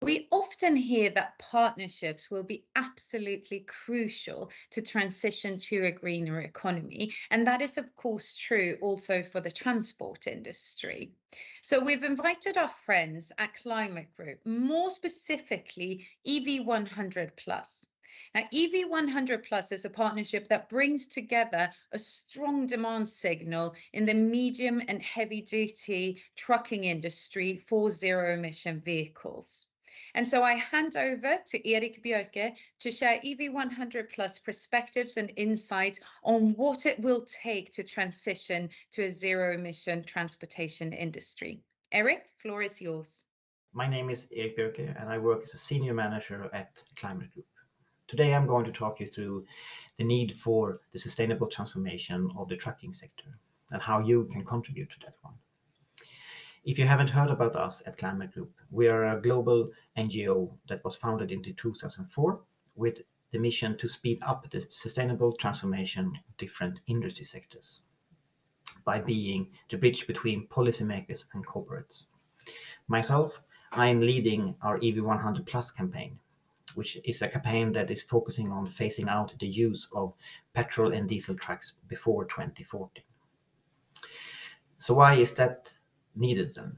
We often hear that partnerships will be absolutely crucial to transition to a greener economy. And that is, of course, true also for the transport industry. So we've invited our friends at Climate Group, more specifically EV100 Plus. Now, EV100 Plus is a partnership that brings together a strong demand signal in the medium and heavy duty trucking industry for zero emission vehicles. And so I hand over to Erik Björke to share EV100 Plus perspectives and insights on what it will take to transition to a zero emission transportation industry. Erik, floor is yours. My name is Erik Björke and I work as a senior manager at Climate Group. Today I'm going to talk you through the need for the sustainable transformation of the trucking sector and how you can contribute to that one. If you haven't heard about us at Climate Group, we are a global NGO that was founded in 2004 with the mission to speed up the sustainable transformation of different industry sectors by being the bridge between policymakers and corporates. Myself, I am leading our EV100 Plus campaign, which is a campaign that is focusing on phasing out the use of petrol and diesel trucks before 2040. So why is that needed then?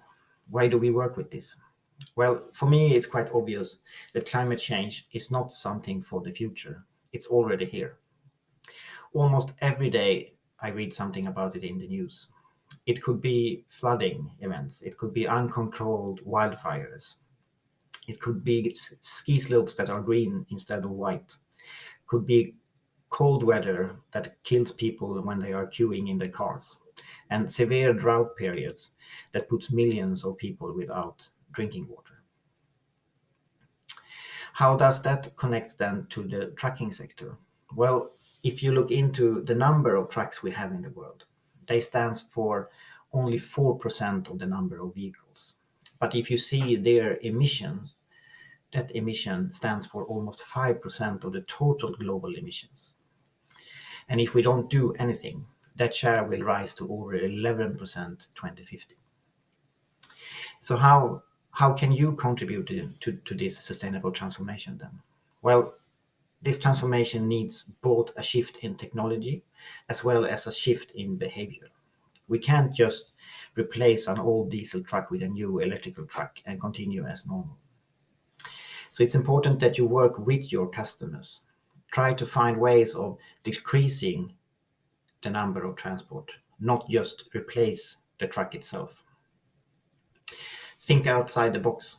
Why do we work with this? Well, for me, it's quite obvious that climate change is not something for the future. It's already here. Almost every day, I read something about it in the news. It could be flooding events. It could be uncontrolled wildfires. It could be ski slopes that are green instead of white. It could be cold weather that kills people when they are queuing in their cars. And severe drought periods that puts millions of people without drinking water. How does that connect then to the trucking sector? Well, if you look into the number of trucks we have in the world, they stand for only 4% of the number of vehicles. But if you see their emissions, that emission stands for almost 5% of the total global emissions. And if we don't do anything, that share will rise to over 11% 2050. So how can you contribute to this sustainable transformation then? Well, this transformation needs both a shift in technology as well as a shift in behavior. We can't just replace an old diesel truck with a new electrical truck and continue as normal. So it's important that you work with your customers. Try to find ways of decreasing the number of transport, not just replace the truck itself. Think outside the box.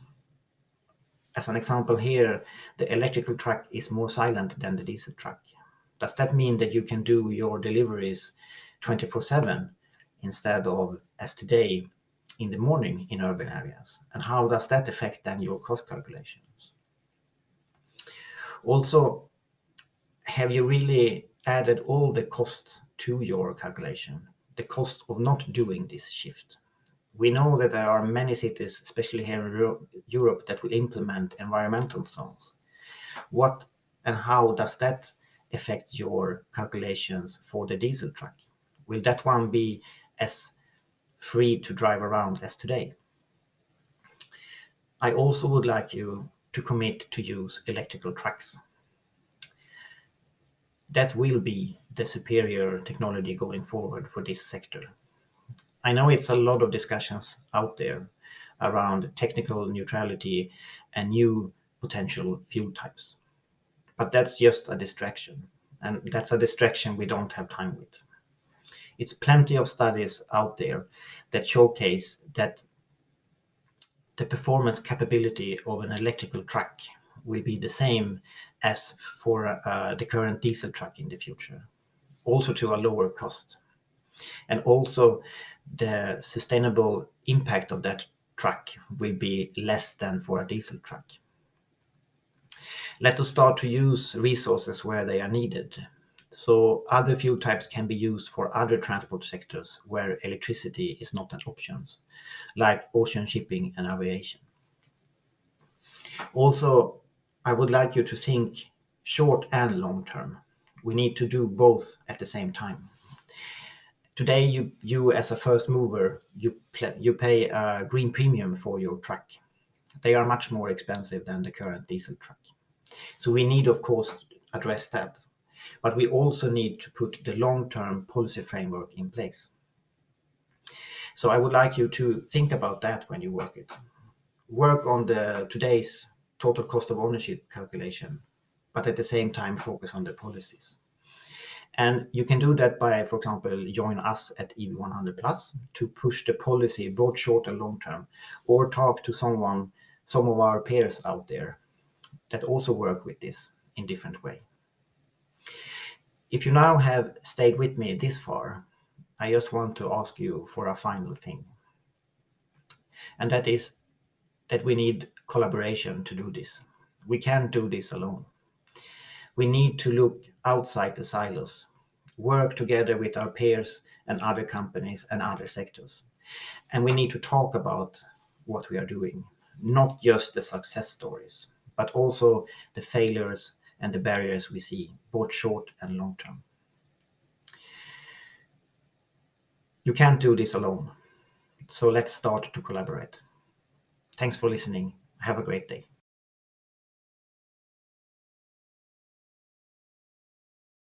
As an example here, the electrical truck is more silent than the diesel truck. Does that mean that you can do your deliveries 24/7 instead of, as today, in the morning in urban areas? And how does that affect then your cost calculations? Also, have you really added all the costs to your calculation? The cost of not doing this shift? We know that there are many cities, especially here in Europe, that will implement environmental zones. What and how does that affect your calculations for the diesel truck? Will that one be as free to drive around as today? I also would like you to commit to use electrical trucks. That will be the superior technology going forward for this sector. I know it's a lot of discussions out there around technical neutrality and new potential fuel types. But that's just a distraction. And that's a distraction we don't have time with. It's plenty of studies out there that showcase that the performance capability of an electrical truck will be the same as for the current diesel truck in the future, also to a lower cost. And also the sustainable impact of that truck will be less than for a diesel truck. Let us start to use resources where they are needed. So other fuel types can be used for other transport sectors where electricity is not an option, like ocean shipping and aviation. Also, I would like you to think short and long term. We need to do both at the same time. Today, you as a first mover, you pay a green premium for your truck. They are much more expensive than the current diesel truck. So we need, of course, address that. But we also need to put the long-term policy framework in place. So I would like you to think about that when you work it. Work on today's total cost of ownership calculation, but at the same time focus on the policies. And you can do that by, for example, join us at EV100 Plus to push the policy both short and long term, or talk to some of our peers out there that also work with this in different way. If you now have stayed with me this far, I just want to ask you for a final thing. And that is that we need collaboration to do this. We can't do this alone. We need to look outside the silos, work together with our peers and other companies and other sectors. And we need to talk about what we are doing, not just the success stories, but also the failures and the barriers we see, both short and long term. You can't do this alone. So let's start to collaborate. Thanks for listening. Have a great day.